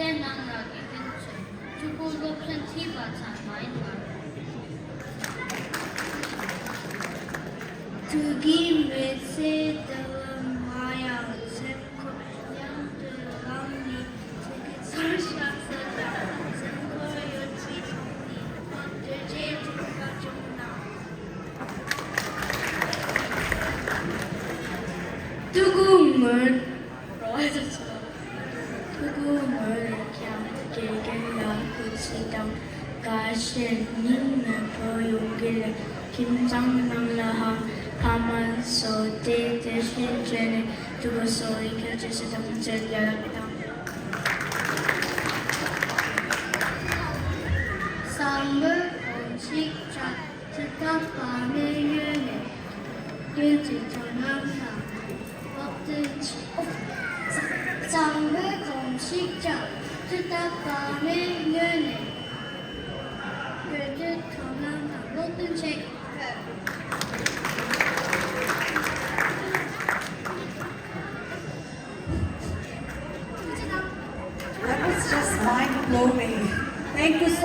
새 낙낙이 근처 두고 높은 티바탄 마인말 두기 메시드는 마야 세코 양들랑니 세계 설샤스다 세코 요치 성리 어들제 두가 좀나 두구물 두구물 그냥 그치당 가시님은 보용기를 김장낭라함 하면서 대신 죄를 두고서 이겨주시다 문제를 열합니다. 쌍물 공식자 스타파의 윤회 유지전함나 법든지 쌍물 공식자 스타파의 윤회 유지전함나 법든지 That was just mind blowing. Thank you so